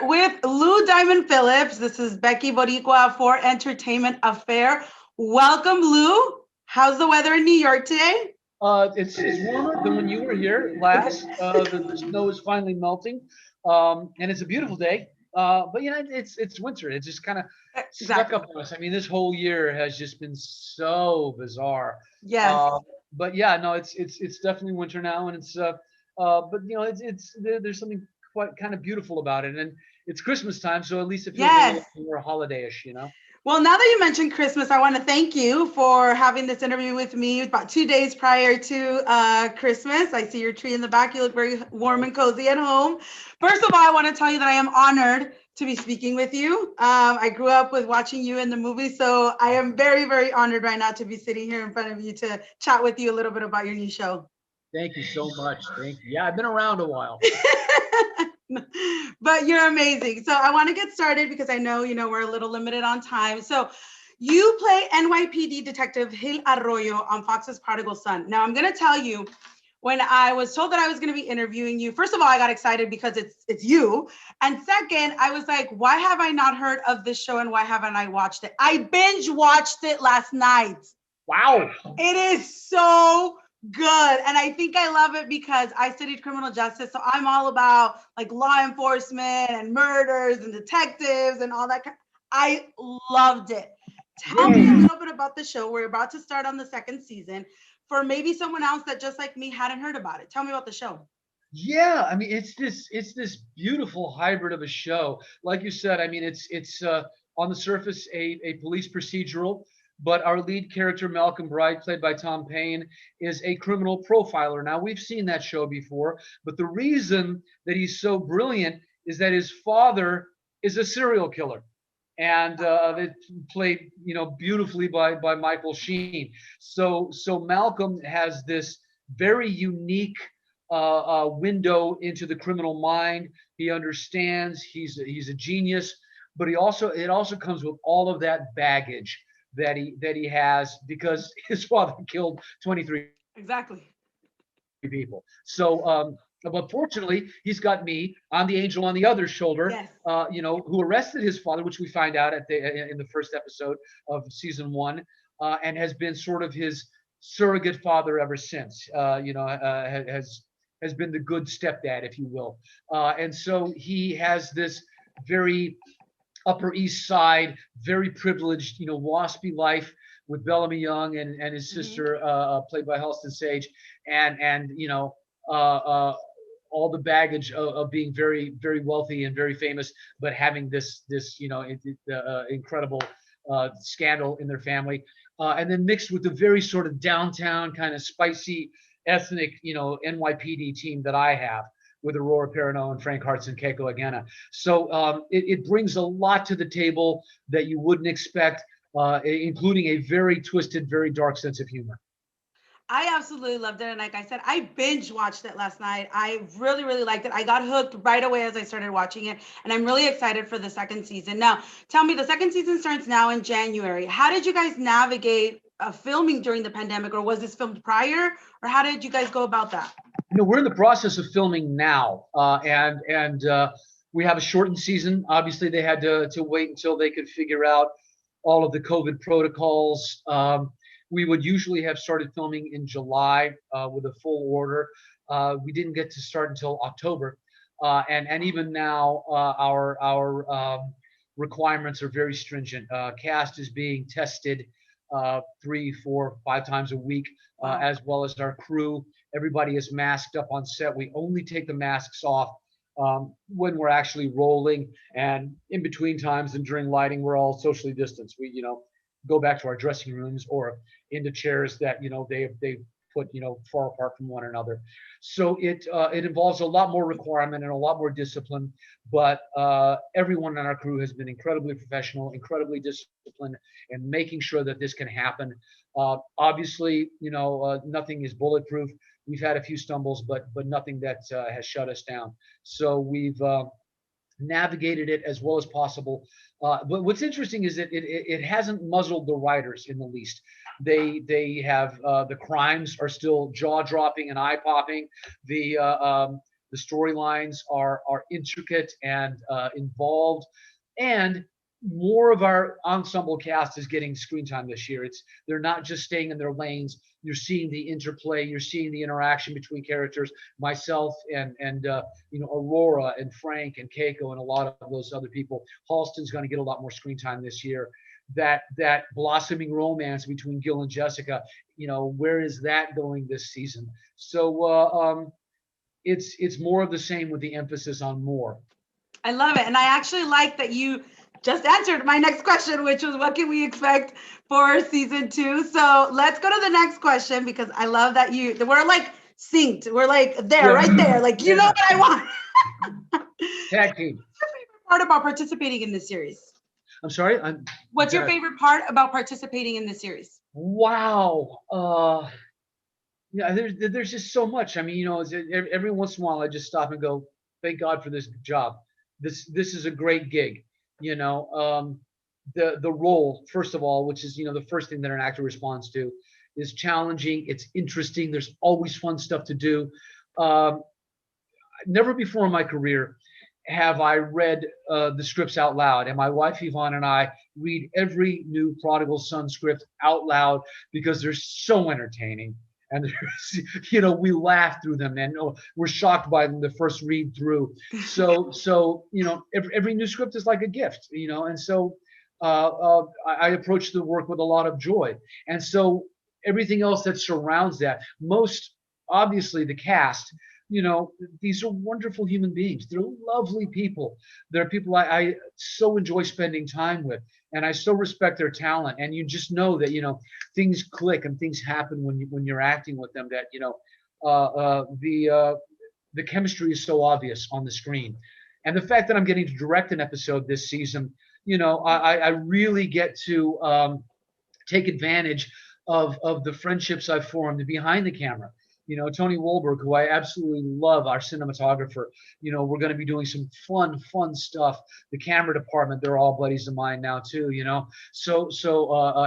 with Lou Diamond Phillips. This is Becky Boricua for Entertainment Affair. Welcome, Lou. How's the weather in New York today? It's warmer than when you were here last. The snow is finally melting, and it's a beautiful day. But it's winter. It just kind of snuck Exactly. up on us. I mean, this whole year has just been so bizarre. Yes. Uh, but yeah, no, it's definitely winter now, and but there's something quite kind of beautiful about it, and it's Christmas time, so at least it feels a Yes. little more holiday-ish. Well, now that you mentioned Christmas, I want to thank you for having this interview with me about 2 days prior to Christmas. I see your tree in the back. You look very warm and cozy at home. First of all, I want to tell you that I am honored to be speaking with you. I grew up with watching you in the movie, so I am very, very honored right now to be sitting here in front of you to chat with you a little bit about your new show. Thank you so much. Thank you. Yeah, I've been around a while. But you're amazing. So I want to get started because I know, we're a little limited on time. So you play NYPD Detective Gil Arroyo on Fox's Prodigal Son. Now I'm going to tell you, when I was told that I was going to be interviewing you, first of all, I got excited because it's you. And second, I was like, why have I not heard of this show and why haven't I watched it? I binge watched it last night. Wow. It is so good. And I think I love it because I studied criminal justice. So I'm all about like law enforcement and murders and detectives and all that. I loved it. Tell me a little bit about the show. We're about to start on the second season. For maybe someone else that just like me hadn't heard about it. Tell me about the show. Yeah, I mean it's this beautiful hybrid of a show. Like you said, I mean it's on the surface a police procedural, but our lead character Malcolm Bright, played by Tom Payne, is a criminal profiler. Now we've seen that show before, but the reason that he's so brilliant is that his father is a serial killer, and they played beautifully by Michael Sheen. So Malcolm has this very unique window into the criminal mind. He understands. He's a genius, but it also comes with all of that baggage that he has because his father killed 23 Exactly. people. But fortunately, he's got me. I'm the angel on the other shoulder. Yes. Who arrested his father, which we find out in the first episode of season one, and has been sort of his surrogate father ever since. Has been the good stepdad, if you will. And so he has this very Upper East Side, very privileged, waspy life with Bellamy Young and his sister, played by Halston Sage, and all the baggage of being very, very wealthy and very famous, but having this incredible scandal in their family, and then mixed with the very sort of downtown kind of spicy ethnic, NYPD team that I have with Aurora Perrineau and Frank Hartz and Keiko Agena. So it brings a lot to the table that you wouldn't expect, including a very twisted, very dark sense of humor. I absolutely loved it. And like I said, I binge watched it last night. I really, really liked it. I got hooked right away as I started watching it. And I'm really excited for the second season. Now, tell me, the second season starts now in January. How did you guys navigate filming during the pandemic? Or was this filmed prior? Or how did you guys go about that? We're in the process of filming now. And we have a shortened season. Obviously, they had to wait until they could figure out all of the COVID protocols. We would usually have started filming in July with a full order. We didn't get to start until October, and even now our requirements are very stringent. Cast is being tested 3, 4, 5 times a week, as well as our crew. Everybody is masked up on set. We only take the masks off when we're actually rolling, and in between times and during lighting, we're all socially distanced. We go back to our dressing rooms or into chairs that they put far apart from one another. So it involves a lot more requirement and a lot more discipline, but everyone on our crew has been incredibly professional, incredibly disciplined, and making sure that this can happen. Obviously, nothing is bulletproof. We've had a few stumbles, but nothing that has shut us down. So we've navigated it as well as possible. But what's interesting is that it hasn't muzzled the writers in the least. They have the crimes are still jaw dropping and eye popping. The The storylines are intricate and involved, and more of our ensemble cast is getting screen time this year. They're not just staying in their lanes. You're seeing the interplay. You're seeing the interaction between characters. Myself and Aurora and Frank and Keiko and a lot of those other people. Halston's going to get a lot more screen time this year. That blossoming romance between Gil and Jessica. Where is that going this season? So it's more of the same with the emphasis on more. I love it, and I actually like that you just answered my next question, which was what can we expect for season 2? So let's go to the next question, because I love that we're like synced. We're like there, right there. Like, you know what I want. Tag team. What's your favorite part about participating in this series? I'm sorry? What's your favorite part about participating in this series? Wow. There's just so much. I mean, every once in a while I just stop and go, thank God for this job. This is a great gig. The role, first of all, which is the first thing that an actor responds to, is challenging. It's interesting. There's always fun stuff to do. Never before in my career have I read the scripts out loud, and my wife Yvonne and I read every new Prodigal Son script out loud because they're so entertaining. And we laugh through them, and we're shocked by them the first read through. So every new script is like a gift, and so I approach the work with a lot of joy. And so everything else that surrounds that, most obviously the cast, these are wonderful human beings. They're lovely people. They're people I so enjoy spending time with, and I so respect their talent. And you just know that things click and things happen when you're acting with them. That the chemistry is so obvious on the screen, and the fact that I'm getting to direct an episode this season, I really get to take advantage of the friendships I've formed behind the camera. Tony Wolberg, who I absolutely love, our cinematographer. We're going to be doing some fun stuff. The camera department, they're all buddies of mine now too. So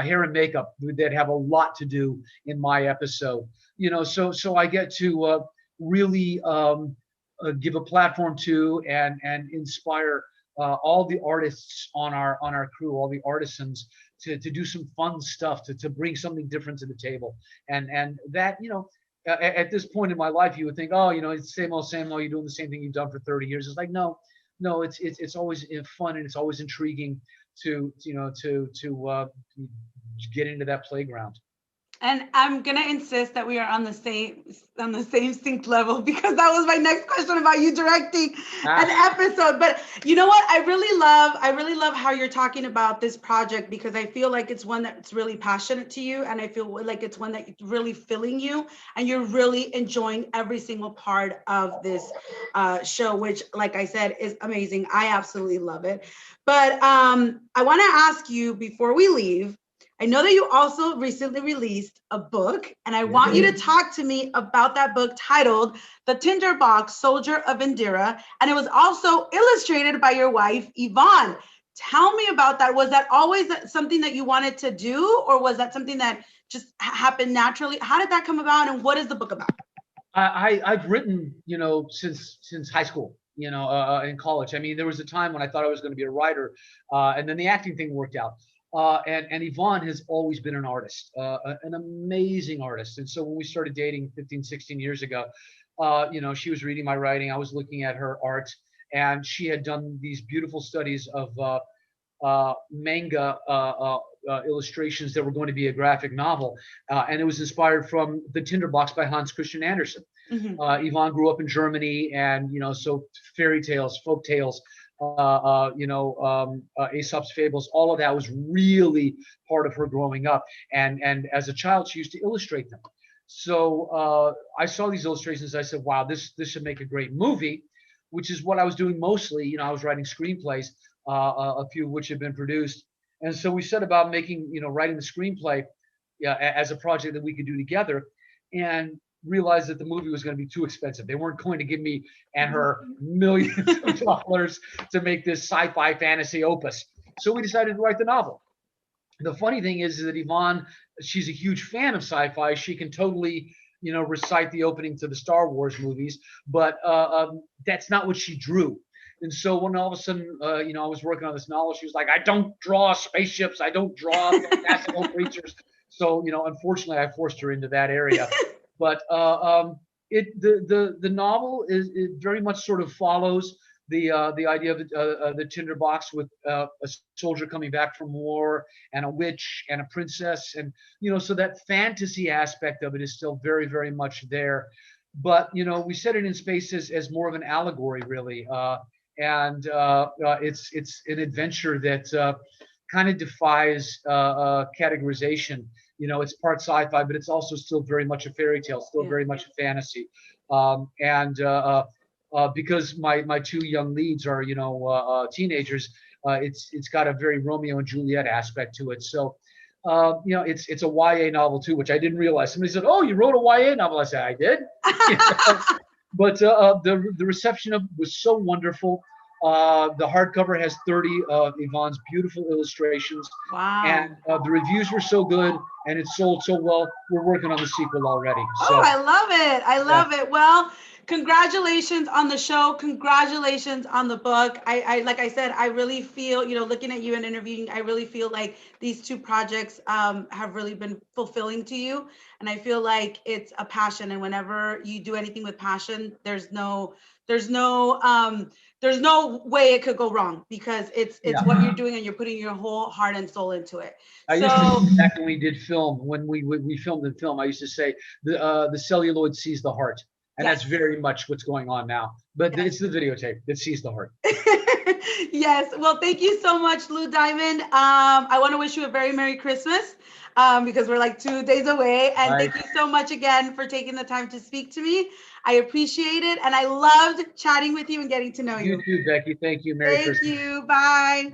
hair and makeup, that have a lot to do in my episode. So I get to really give a platform to and inspire all the artists on our crew, all the artisans, to do some fun stuff, to bring something different to the table, and that at this point in my life, you would think, oh, it's the same old, you're doing the same thing you've done for 30 years. It's like, no, it's always fun, and it's always intriguing to get into that playground. And I'm gonna insist that we are on the same sync level, because that was my next question about you directing an episode. But you know what? I really love how you're talking about this project, because I feel like it's one that's really passionate to you, and I feel like it's one that's really filling you, and you're really enjoying every single part of this show, which, like I said, is amazing. I absolutely love it. But I want to ask you before we leave. I know that you also recently released a book, and I want you to talk to me about that book titled The Tinderbox Soldier of Indira, and it was also illustrated by your wife, Yvonne. Tell me about that. Was that always something that you wanted to do, or was that something that just happened naturally? How did that come about, and what is the book about? I've written, since high school, in college. I mean, there was a time when I thought I was going to be a writer, and then the acting thing worked out. And Yvonne has always been an artist, an amazing artist. And so when we started dating 15, 16 years ago, she was reading my writing. I was looking at her art, and she had done these beautiful studies of manga illustrations that were going to be a graphic novel. And it was inspired from The Tinderbox by Hans Christian Andersen. Mm-hmm. Yvonne grew up in Germany, and, so fairy tales, folk tales, Aesop's fables, all of that was really part of her growing up. And as a child, she used to illustrate them. So I saw these illustrations. I said, wow, this should make a great movie, which is what I was doing mostly. I was writing screenplays, a few of which had been produced. And so we set about writing the screenplay as a project that we could do together, and realized that the movie was going to be too expensive. They weren't going to give me and her millions of dollars to make this sci-fi fantasy opus. So we decided to write the novel. The funny thing is that Yvonne, she's a huge fan of sci-fi. She can totally, recite the opening to the Star Wars movies, but that's not what she drew. And so when all of a sudden, I was working on this novel, she was like, "I don't draw spaceships. I don't draw fantastical creatures." So, unfortunately, I forced her into that area. But the novel it very much sort of follows the idea of the tinderbox with a soldier coming back from war and a witch and a princess, and so that fantasy aspect of it is still very, very much there. But we set it in space as more of an allegory, really, and it's an adventure that kind of defies categorization. It's part sci-fi, but it's also still very much a fairy tale, still very much a fantasy. And because my two young leads are teenagers, it's got a very Romeo and Juliet aspect to it. So it's a YA novel too, which I didn't realize. Somebody said, "Oh, you wrote a YA novel." I said, "I did." But the reception was so wonderful. The hardcover has 30 of Yvonne's beautiful illustrations. Wow. And the reviews were so good, and it sold so well. We're working on the sequel already. So, I love it. I love it. Well, congratulations on the show. Congratulations on the book. I like I said, I really feel, looking at you and interviewing, I really feel like these two projects have really been fulfilling to you. And I feel like it's a passion. And whenever you do anything with passion, there's no way it could go wrong, because it's what you're doing and you're putting your whole heart and soul into it. I used to say back when we did film, when we filmed in film, I used to say the celluloid sees the heart. And that's very much what's going on now. But it's the videotape that sees the heart. Yes. Well, thank you so much, Lou Diamond. I want to wish you a very Merry Christmas, because we're like 2 days away. And thank you so much again for taking the time to speak to me. I appreciate it. And I loved chatting with you and getting to know you. You too, Becky. Thank you. Merry Christmas. Thank you. Bye.